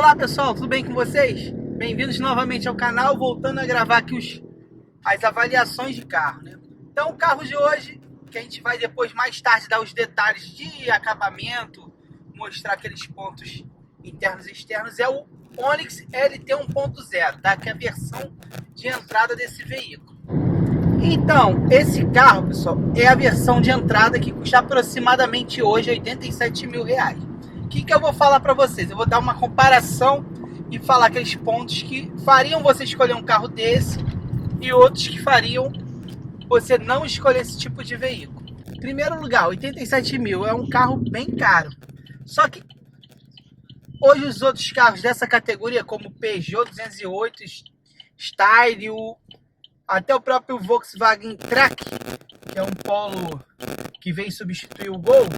Olá pessoal, tudo bem com vocês? Bem-vindos novamente ao canal, voltando a gravar aqui as avaliações de carro, né? Então o carro de hoje, que a gente vai depois mais tarde dar os detalhes de acabamento, mostrar aqueles pontos internos e externos, é o Onix LT 1.0, tá? Que é a versão de entrada desse veículo. Então, esse carro, pessoal, é a versão de entrada que custa aproximadamente hoje R$87 mil. O que eu vou falar para vocês? Eu vou dar uma comparação e falar aqueles pontos que fariam você escolher um carro desse e outros que fariam você não escolher esse tipo de veículo. Em primeiro lugar, 87 mil é um carro bem caro. Só que hoje os outros carros dessa categoria, como o Peugeot 208, Style, até o próprio Volkswagen Track, que é um Polo que veio substituir o Gol,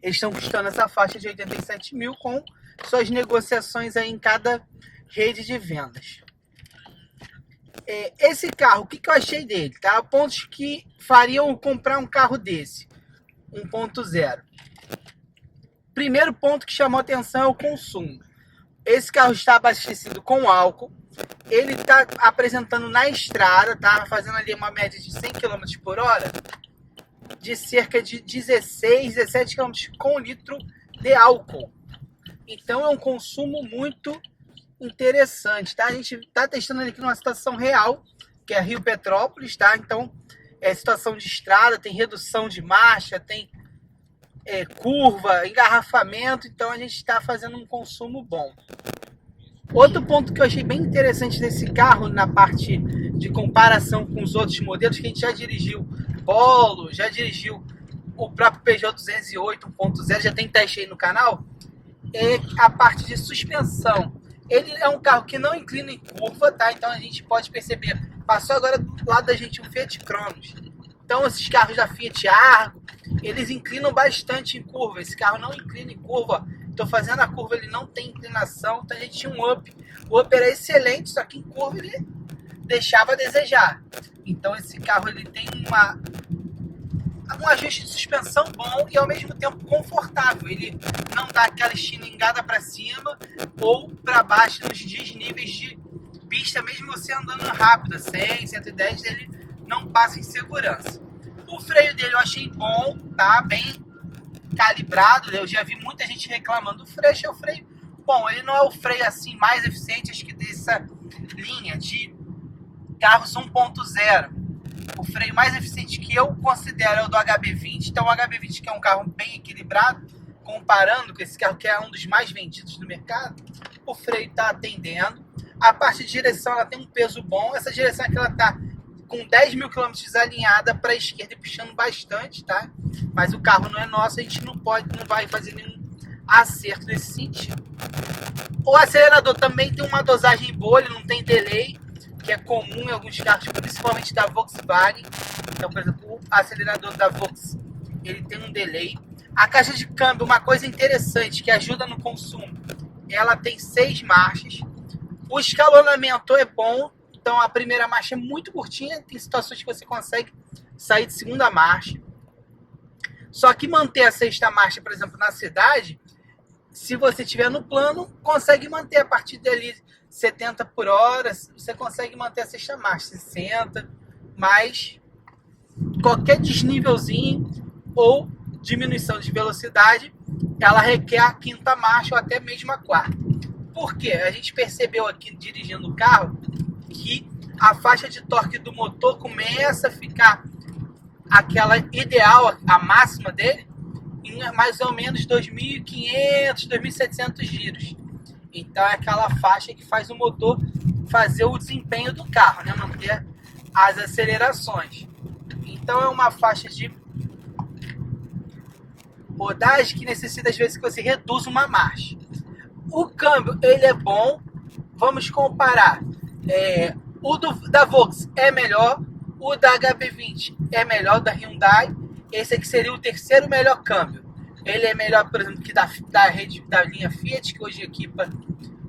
eles estão custando essa faixa de 87 mil com suas negociações aí em cada rede de vendas. Esse carro, o que eu achei dele? Tá? Pontos que fariam comprar um carro desse, 1.0. Primeiro ponto que chamou atenção é o consumo. Esse carro está abastecido com álcool. Ele está apresentando na estrada, tá? Fazendo ali uma média de 100 km por hora, de cerca de 16, 17 km com litro de álcool. Então é um consumo muito interessante, tá? A gente está testando ele aqui numa situação real, que é Rio Petrópolis, tá? Então é situação de estrada, tem redução de marcha, tem curva, engarrafamento, então a gente está fazendo um consumo bom. Outro ponto que eu achei bem interessante desse carro, na parte de comparação com os outros modelos, que a gente já dirigiu Polo, já dirigiu o próprio Peugeot 208 1.0, já tem teste aí no canal, é a parte de suspensão. Ele é um carro que não inclina em curva, tá? Então a gente pode perceber, passou agora do lado da gente um Fiat Cronos. Então esses carros da Fiat Argo, eles inclinam bastante em curva. Esse carro não inclina em curva. Estou fazendo a curva, ele não tem inclinação. Então a gente tinha um up. O up era excelente, só que em curva ele deixava a desejar. Então esse carro ele tem um ajuste de suspensão bom e ao mesmo tempo confortável. Ele não dá aquela estilingada para cima ou para baixo nos desníveis de pista, mesmo você andando rápido, 100, 110, ele não passa em segurança. O freio dele eu achei bom, tá? Bem calibrado. Eu já vi muita gente reclamando do freio. Achei o freio bom. Ele não é o freio assim mais eficiente, acho que dessa linha de carros 1.0. O freio mais eficiente que eu considero é o do HB20. Então o HB20, que é um carro bem equilibrado, comparando com esse carro que é um dos mais vendidos do mercado, o freio está atendendo. A parte de direção, ela tem um peso bom. Essa direção aqui, ela está com 10 mil km alinhada para a esquerda e puxando bastante, tá? Mas o carro não é nosso, a gente não vai fazer nenhum acerto nesse sentido. O acelerador também tem uma dosagem boa, ele não tem delay, que é comum em alguns carros, principalmente da Volkswagen. Então, por exemplo, o acelerador da Volkswagen, ele tem um delay. A caixa de câmbio, uma coisa interessante que ajuda no consumo, ela tem 6 marchas. O escalonamento é bom. Então a primeira marcha é muito curtinha, tem situações que você consegue sair de segunda marcha. Só que manter a sexta marcha, por exemplo, na cidade, se você estiver no plano, consegue manter a partir dali 70 por hora, você consegue manter a sexta marcha, 60, mas qualquer desnívelzinho ou diminuição de velocidade, ela requer a quinta marcha ou até mesmo a quarta. Por quê? A gente percebeu aqui, dirigindo o carro, que a faixa de torque do motor começa a ficar aquela ideal, a máxima dele, em mais ou menos 2.500, 2.700 giros. Então é aquela faixa que faz o motor fazer o desempenho do carro, né? Manter as acelerações. Então é uma faixa de rodagem que necessita às vezes que você reduza uma marcha. O câmbio, ele é bom. Vamos comparar. O da Volkswagen é melhor, o da HB20 é melhor, da Hyundai. Esse aqui seria o terceiro melhor câmbio. Ele é melhor, por exemplo, que da rede da linha Fiat, que hoje equipa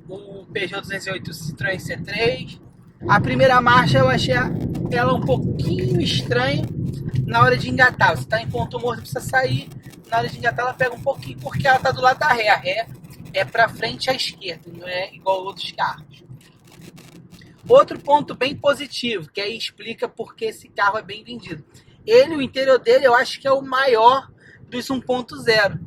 o Peugeot 208 Citroën C3. A primeira marcha eu achei ela um pouquinho estranha na hora de engatar. Você está em ponto morto, precisa sair. Na hora de engatar ela pega um pouquinho, porque ela está do lado da ré. A ré é para frente à esquerda, não é igual outros carros. Outro ponto bem positivo, que aí explica por que esse carro é bem vendido. O interior dele, eu acho que é o maior dos 1.0.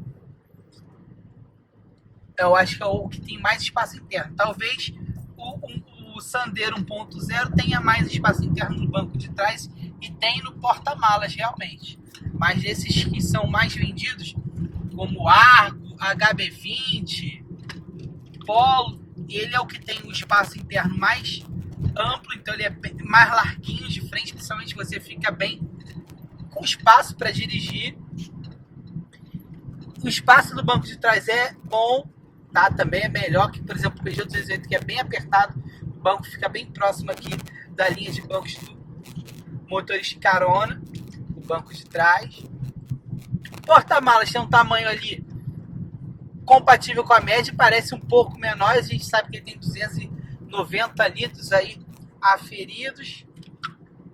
Eu acho que é o que tem mais espaço interno. Talvez o Sandero 1.0 tenha mais espaço interno no banco de trás e tem no porta-malas realmente. Mas esses que são mais vendidos, como o Argo, HB20, Polo, ele é o que tem o espaço interno mais amplo, então ele é mais larguinho de frente, principalmente você fica bem com espaço para dirigir. O espaço do banco de trás é bom, tá? Também é melhor que, por exemplo, o Peugeot 208, que é bem apertado. O banco fica bem próximo aqui da linha de bancos do motorista de carona, o banco de trás. O porta-malas tem um tamanho ali compatível com a média, parece um pouco menor, a gente sabe que ele tem 290 litros aí aferidos,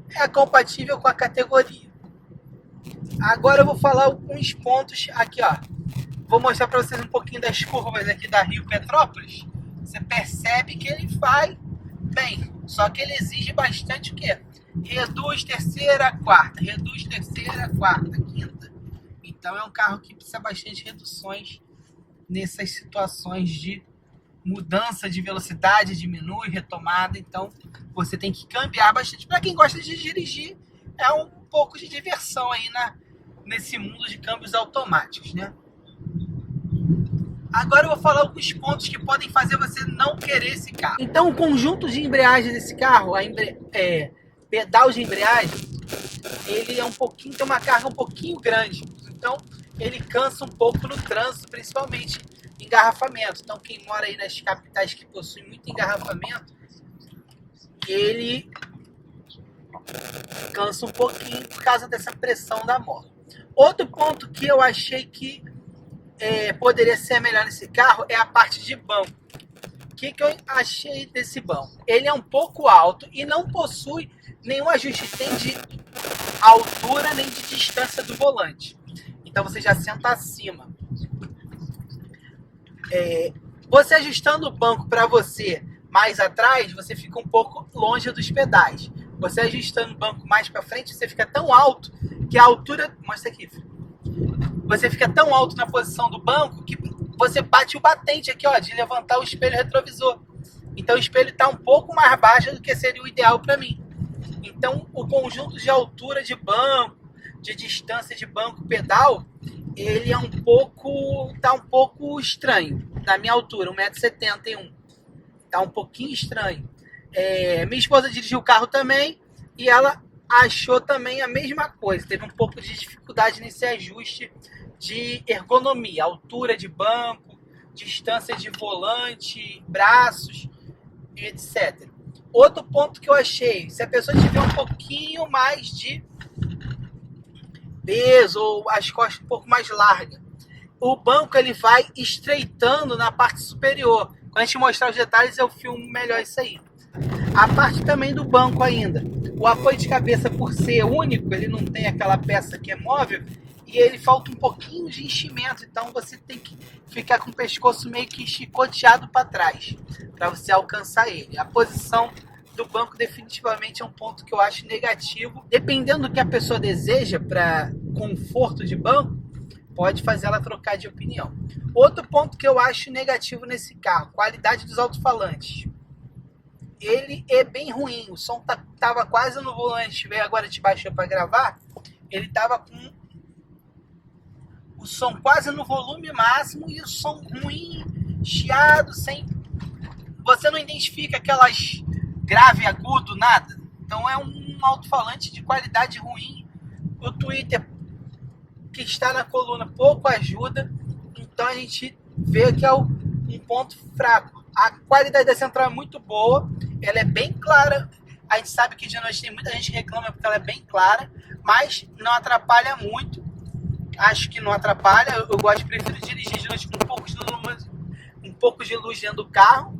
é compatível com a categoria. Agora eu vou falar alguns pontos aqui, ó. Vou mostrar para vocês um pouquinho das curvas aqui da Rio Petrópolis. Você percebe que ele vai bem, só que ele exige bastante o quê? Reduz terceira, quarta, reduz terceira, quarta, quinta. Então é um carro que precisa bastante reduções nessas situações de mudança de velocidade, diminui, retomada. Então você tem que cambiar bastante. Para quem gosta de dirigir, é um pouco de diversão aí nesse mundo de câmbios automáticos, né? Agora eu vou falar alguns pontos que podem fazer você não querer esse carro. Então o conjunto de embreagem desse carro, pedal de embreagem, ele é um pouquinho, tem uma carga um pouquinho grande. Então ele cansa um pouco no trânsito, principalmente engarrafamento. Então quem mora aí nas capitais que possuem muito engarrafamento, ele cansa um pouquinho por causa dessa pressão da moto. Outro ponto que eu achei que poderia ser melhor nesse carro é a parte de banco. O que eu achei desse banco? Ele é um pouco alto e não possui nenhum ajuste nem de altura nem de distância do volante. Então você já senta acima. Você ajustando o banco para você mais atrás, você fica um pouco longe dos pedais. Você ajustando o banco mais para frente, você fica tão alto que a altura... Mostra aqui, filho. Você fica tão alto na posição do banco que você bate o batente aqui, ó, de levantar o espelho retrovisor. Então o espelho está um pouco mais baixo do que seria o ideal para mim. Então o conjunto de altura de banco, de distância de banco pedal, ele é um pouco estranho. Na minha altura, 1,71 m. Tá um pouquinho estranho. Minha esposa dirigiu o carro também e ela achou também a mesma coisa. Teve um pouco de dificuldade nesse ajuste de ergonomia, altura de banco, distância de volante, braços, etc. Outro ponto que eu achei, se a pessoa tiver um pouquinho mais de peso ou as costas um pouco mais largas, o banco ele vai estreitando na parte superior. Quando a gente mostrar os detalhes, eu filmo melhor isso aí. A parte também do banco ainda. O apoio de cabeça, por ser único, ele não tem aquela peça que é móvel e ele falta um pouquinho de enchimento. Então você tem que ficar com o pescoço meio que chicoteado para trás para você alcançar ele. A posição do banco definitivamente é um ponto que eu acho negativo. Dependendo do que a pessoa deseja para conforto de banco, pode fazer ela trocar de opinião. Outro ponto que eu acho negativo nesse carro, qualidade dos alto-falantes. Ele é bem ruim, o som tava quase no volante, veio agora te baixou para gravar, ele tava com o som quase no volume máximo e o som ruim, chiado, sem... Você não identifica aquelas grave, agudo, nada. Então é um alto-falante de qualidade ruim. O Twitter que está na coluna pouco ajuda, então a gente vê que é um ponto fraco. A qualidade da central é muito boa, ela é bem clara. A gente sabe que de noite tem muita gente que reclama porque ela é bem clara, mas não atrapalha muito. Acho que não atrapalha. Eu prefiro dirigir de noite com um pouco de luz dentro do carro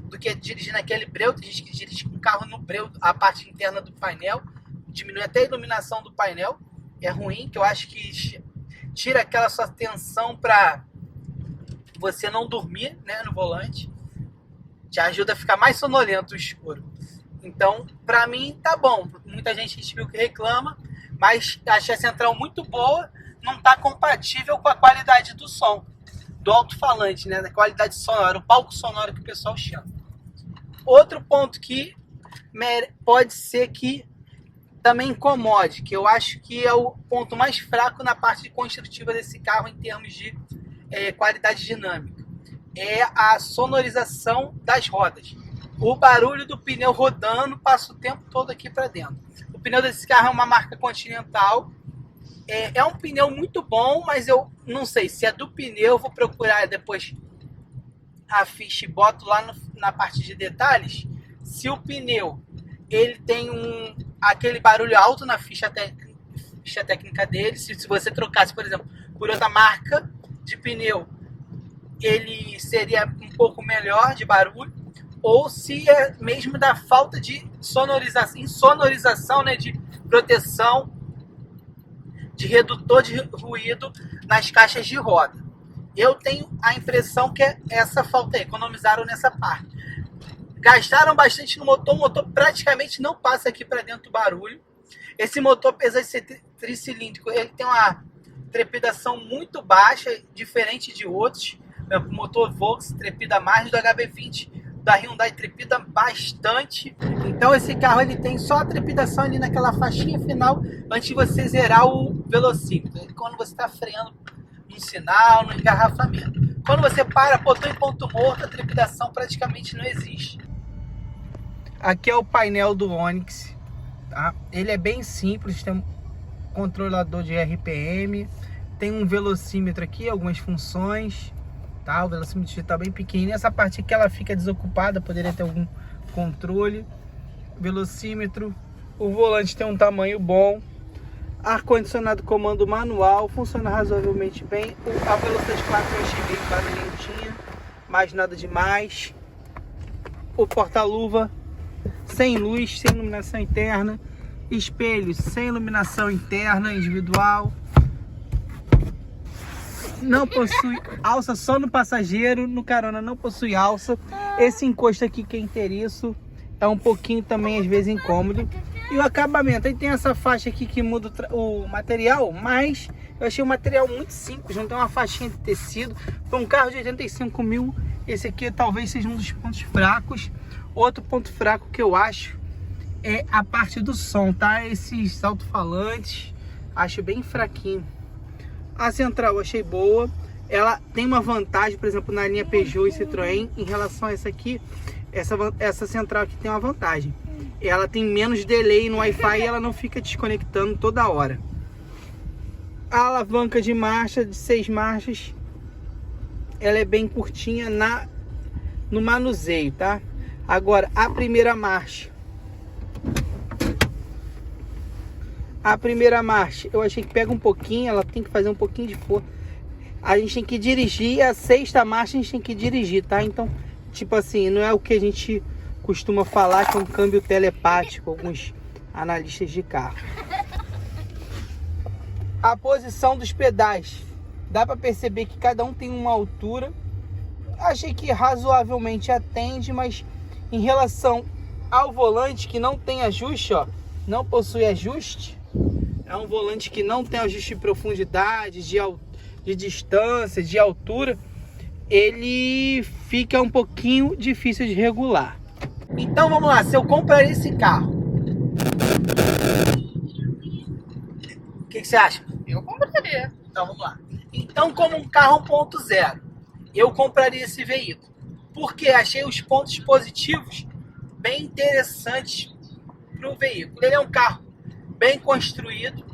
do que dirigir naquele breu. Tem gente que dirige com o carro no breu, a parte interna do painel, diminui até a iluminação do painel. É ruim, que eu acho que tira aquela sua atenção para você não dormir, né, no volante. Te ajuda a ficar mais sonolento o escuro. Então, pra mim, tá bom. Muita gente viu que reclama, mas achei a central muito boa. Não tá compatível com a qualidade do som, do alto-falante, né? Da qualidade sonora, o palco sonoro que o pessoal chama. Outro ponto que pode ser que também incomode, que eu acho que é o ponto mais fraco na parte construtiva desse carro em termos de qualidade dinâmica, é a sonorização das rodas. O barulho do pneu rodando passa o tempo todo aqui para dentro. O pneu desse carro é uma marca Continental. É um pneu muito bom, mas eu não sei se é do pneu. Eu vou procurar depois a ficha e boto lá na parte de detalhes. Se o pneu ele tem aquele barulho alto na ficha técnica dele. Se você trocasse, por exemplo, por outra marca de pneu, ele seria um pouco melhor de barulho. Ou se é mesmo da falta de sonorização, né, de proteção, de redutor de ruído nas caixas de roda. Eu tenho a impressão que é essa falta aí, economizaram nessa parte. Gastaram bastante no motor, o motor praticamente não passa aqui para dentro do barulho. Esse motor, apesar de ser tricilíndrico, ele tem uma trepidação muito baixa, diferente de outros. O motor Volks trepida mais, do HB20 da Hyundai trepida bastante. Então esse carro ele tem só a trepidação ali naquela faixinha final antes de você zerar o velocímetro, quando você está freando num sinal, no engarrafamento. Quando você para, botou em ponto morto, a trepidação praticamente não existe. Aqui é o painel do Onix, tá? Ele é bem simples, tem um controlador de RPM, tem um velocímetro aqui, algumas funções. Tá, o velocímetro está bem pequenininho. Essa parte aqui ela fica desocupada, poderia ter algum controle. Velocímetro. O volante tem um tamanho bom. Ar-condicionado comando manual, funciona razoavelmente bem. A velocidade 4 eu achei bem barulhentinha, mas nada demais. O porta-luva sem luz, sem iluminação interna. Espelhos sem iluminação interna individual. Não possui alça só no passageiro, no carona não possui alça. Esse encosto aqui que é inteiriço, é um pouquinho também às vezes incômodo. E o acabamento, aí tem essa faixa aqui que muda o material, mas eu achei o material muito simples, não tem uma faixinha de tecido. Para um carro de 85 mil, esse aqui talvez seja um dos pontos fracos. Outro ponto fraco que eu acho é a parte do som, tá? Esses alto-falantes, acho bem fraquinho. A central eu achei boa. Ela tem uma vantagem, por exemplo, na linha Peugeot e Citroën, em relação a essa aqui. Essa central aqui tem uma vantagem. Ela tem menos delay no Wi-Fi e ela não fica desconectando toda hora. A alavanca de marcha, de 6 marchas, ela é bem curtinha no manuseio, tá? Agora, a primeira marcha. A primeira marcha, eu achei que pega um pouquinho, ela tem que fazer um pouquinho de força. A gente tem que dirigir, a sexta marcha a gente tem que dirigir, tá? Então, tipo assim, não é o que a gente costuma falar que é um câmbio telepático, alguns analistas de carro. A posição dos pedais, dá para perceber que cada um tem uma altura. Achei que razoavelmente atende, mas em relação ao volante que não tem ajuste, ó, não possui ajuste. É um volante que não tem ajuste de profundidade, de distância, de altura. Ele fica um pouquinho difícil de regular. Então vamos lá, se eu comprar esse carro, o que você acha? Eu compraria. Então vamos lá. Então, como um carro 1.0, eu compraria esse veículo. Porque achei os pontos positivos bem interessantes para o veículo. Ele é um carro bem construído,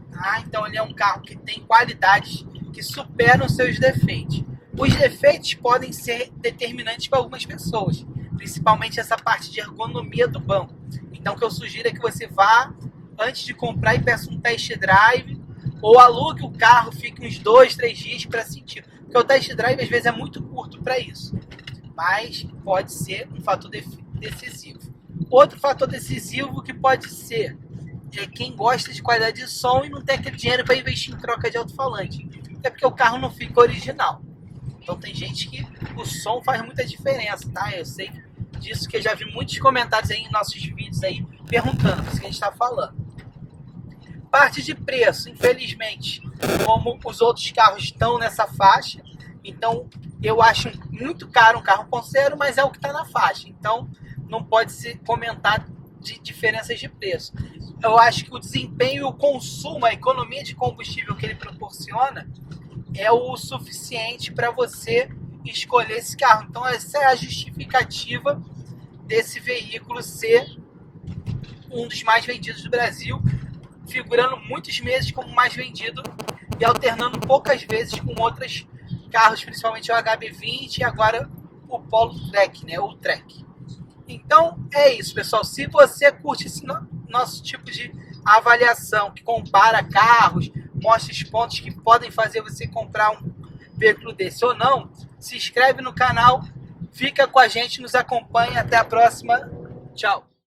tá? Então ele é um carro que tem qualidades que superam seus defeitos. Os defeitos podem ser determinantes para algumas pessoas, principalmente essa parte de ergonomia do banco. Então o que eu sugiro é que você vá antes de comprar e peça um test drive, ou alugue o carro, fique uns 2, 3 dias para sentir. Porque o test drive às vezes é muito curto para isso, mas pode ser um fator decisivo. Outro fator decisivo que pode ser quem gosta de qualidade de som e não tem aquele dinheiro para investir em troca de alto-falante. É porque o carro não fica original. Então tem gente que o som faz muita diferença, tá? Eu sei disso, que eu já vi muitos comentários aí em nossos vídeos aí perguntando isso que a gente está falando. Parte de preço, infelizmente, como os outros carros estão nessa faixa, então eu acho muito caro um carro 1.0, mas é o que está na faixa, então não pode se comentar de diferenças de preço. Eu acho que o desempenho e o consumo, a economia de combustível que ele proporciona é o suficiente para você escolher esse carro. Então essa é a justificativa desse veículo ser um dos mais vendidos do Brasil, figurando muitos meses como mais vendido e alternando poucas vezes com outros carros, principalmente o HB20 e agora o Polo Trek, né, o Trek. Então é isso, pessoal. Se você curte esse nosso tipo de avaliação, que compara carros, mostra os pontos que podem fazer você comprar um veículo desse ou não, se inscreve no canal, fica com a gente, nos acompanha. Até a próxima. Tchau.